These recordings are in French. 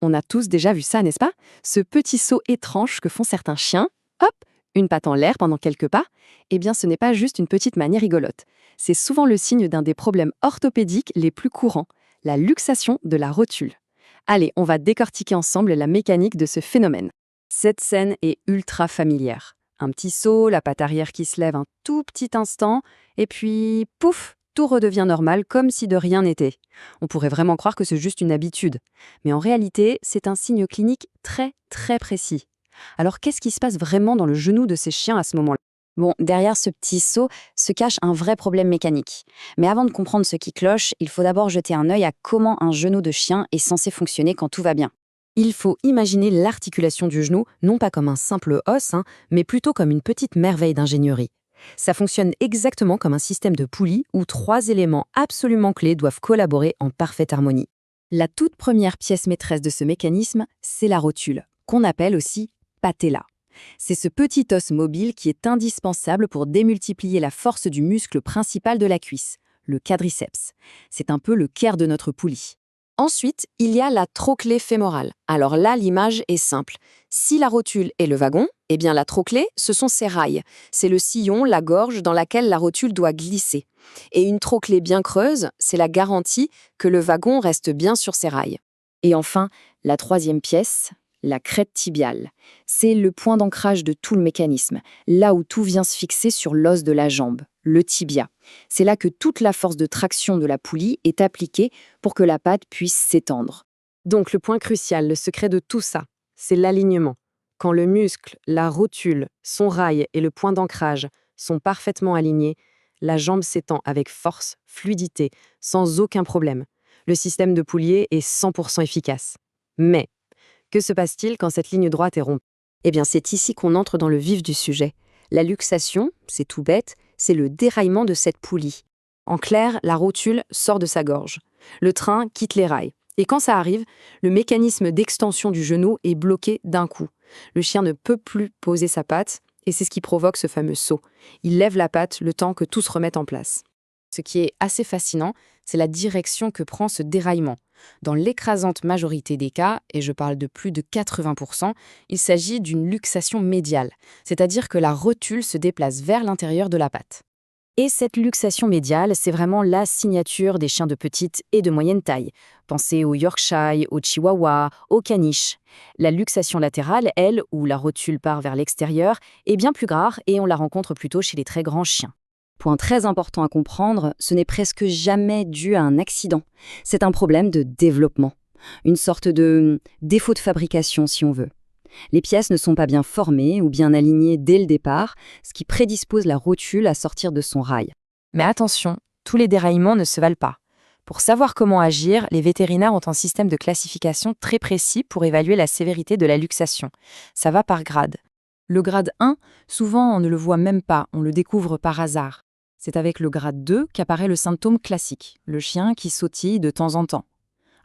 On a tous déjà vu ça, n'est-ce pas? Ce petit saut étrange que font certains chiens. Hop, une patte en l'air pendant quelques pas. Eh bien, ce n'est pas juste une petite manie rigolote. C'est souvent le signe d'un des problèmes orthopédiques les plus courants, la luxation de la rotule. Allez, on va décortiquer ensemble la mécanique de ce phénomène. Cette scène est ultra familière. Un petit saut, la patte arrière qui se lève un tout petit instant, et puis, pouf, tout redevient normal comme si de rien n'était. On pourrait vraiment croire que c'est juste une habitude. Mais en réalité, c'est un signe clinique très, très précis. Alors, qu'est-ce qui se passe vraiment dans le genou de ces chiens à ce moment-là? Bon, derrière ce petit saut se cache un vrai problème mécanique. Mais avant de comprendre ce qui cloche, il faut d'abord jeter un œil à comment un genou de chien est censé fonctionner quand tout va bien. Il faut imaginer l'articulation du genou non pas comme un simple os, mais plutôt comme une petite merveille d'ingénierie. Ça fonctionne exactement comme un système de poulies où trois éléments absolument clés doivent collaborer en parfaite harmonie. La toute première pièce maîtresse de ce mécanisme, c'est la rotule, qu'on appelle aussi patella. C'est ce petit os mobile qui est indispensable pour démultiplier la force du muscle principal de la cuisse, le quadriceps. C'est un peu le cœur de notre poulie. Ensuite, il y a la trochlée fémorale. Alors là, l'image est simple. Si la rotule est le wagon, eh bien la trochlée, ce sont ses rails. C'est le sillon, la gorge dans laquelle la rotule doit glisser. Et une trochlée bien creuse, c'est la garantie que le wagon reste bien sur ses rails. Et enfin, la troisième pièce, la crête tibiale. C'est le point d'ancrage de tout le mécanisme, là où tout vient se fixer sur l'os de la jambe, le tibia. C'est là que toute la force de traction de la poulie est appliquée pour que la patte puisse s'étendre. Donc le point crucial, le secret de tout ça, c'est l'alignement. Quand le muscle, la rotule, son rail et le point d'ancrage sont parfaitement alignés, la jambe s'étend avec force, fluidité, sans aucun problème. Le système de poulier est 100% efficace. Mais que se passe-t-il quand cette ligne droite est rompue? Eh bien, c'est ici qu'on entre dans le vif du sujet. La luxation, c'est tout bête, c'est le déraillement de cette poulie. En clair, la rotule sort de sa gorge. Le train quitte les rails. Et quand ça arrive, le mécanisme d'extension du genou est bloqué d'un coup. Le chien ne peut plus poser sa patte, et c'est ce qui provoque ce fameux saut. Il lève la patte le temps que tout se remette en place. Ce qui est assez fascinant, c'est la direction que prend ce déraillement. Dans l'écrasante majorité des cas, et je parle de plus de 80%, il s'agit d'une luxation médiale, c'est-à-dire que la rotule se déplace vers l'intérieur de la patte. Et cette luxation médiale, c'est vraiment la signature des chiens de petite et de moyenne taille. Pensez au Yorkshire, au Chihuahua, au Caniche. La luxation latérale, elle, où la rotule part vers l'extérieur, est bien plus rare et on la rencontre plutôt chez les très grands chiens. Point très important à comprendre, ce n'est presque jamais dû à un accident. C'est un problème de développement. Une sorte de défaut de fabrication, si on veut. Les pièces ne sont pas bien formées ou bien alignées dès le départ, ce qui prédispose la rotule à sortir de son rail. Mais attention, tous les déraillements ne se valent pas. Pour savoir comment agir, les vétérinaires ont un système de classification très précis pour évaluer la sévérité de la luxation. Ça va par grade. Le grade 1, souvent on ne le voit même pas, on le découvre par hasard. C'est avec le grade 2 qu'apparaît le symptôme classique, le chien qui sautille de temps en temps.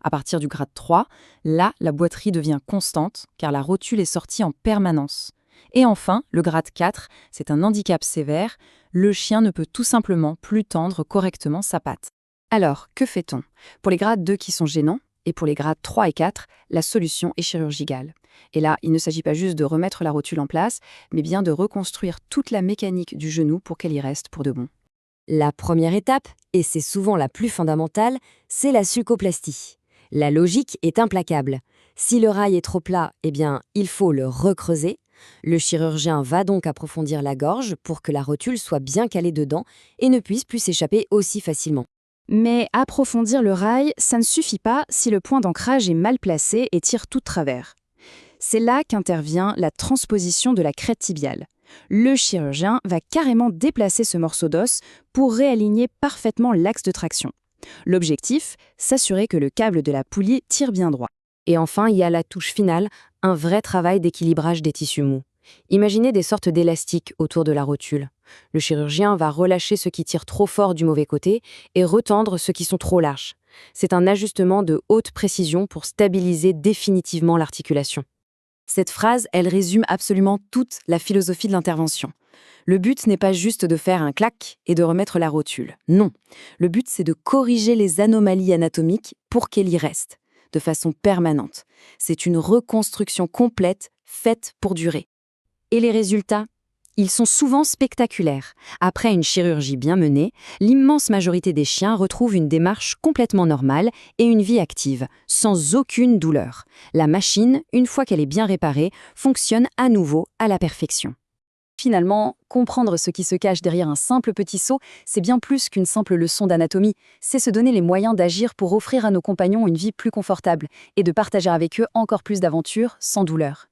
À partir du grade 3, là, la boiterie devient constante car la rotule est sortie en permanence. Et enfin, le grade 4, c'est un handicap sévère, le chien ne peut tout simplement plus tendre correctement sa patte. Alors, que fait-on? Pour les grades 2 qui sont gênants, et pour les grades 3 et 4, la solution est chirurgicale. Et là, il ne s'agit pas juste de remettre la rotule en place, mais bien de reconstruire toute la mécanique du genou pour qu'elle y reste pour de bon. La première étape, et c'est souvent la plus fondamentale, c'est la sulcoplastie. La logique est implacable. Si le rail est trop plat, eh bien, il faut le recreuser. Le chirurgien va donc approfondir la gorge pour que la rotule soit bien calée dedans et ne puisse plus s'échapper aussi facilement. Mais approfondir le rail, ça ne suffit pas si le point d'ancrage est mal placé et tire tout de travers. C'est là qu'intervient la transposition de la crête tibiale. Le chirurgien va carrément déplacer ce morceau d'os pour réaligner parfaitement l'axe de traction. L'objectif, s'assurer que le câble de la poulie tire bien droit. Et enfin, il y a la touche finale, un vrai travail d'équilibrage des tissus mous. Imaginez des sortes d'élastiques autour de la rotule. Le chirurgien va relâcher ceux qui tirent trop fort du mauvais côté et retendre ceux qui sont trop lâches. C'est un ajustement de haute précision pour stabiliser définitivement l'articulation. Cette phrase, elle résume absolument toute la philosophie de l'intervention. Le but n'est pas juste de faire un clac et de remettre la rotule. Non, le but c'est de corriger les anomalies anatomiques pour qu'elle y reste. de façon permanente. C'est une reconstruction complète, faite pour durer. Et les résultats ? Ils sont souvent spectaculaires. Après une chirurgie bien menée, l'immense majorité des chiens retrouvent une démarche complètement normale et une vie active, sans aucune douleur. La machine, une fois qu'elle est bien réparée, fonctionne à nouveau à la perfection. Finalement, comprendre ce qui se cache derrière un simple petit saut, c'est bien plus qu'une simple leçon d'anatomie. C'est se donner les moyens d'agir pour offrir à nos compagnons une vie plus confortable et de partager avec eux encore plus d'aventures sans douleur.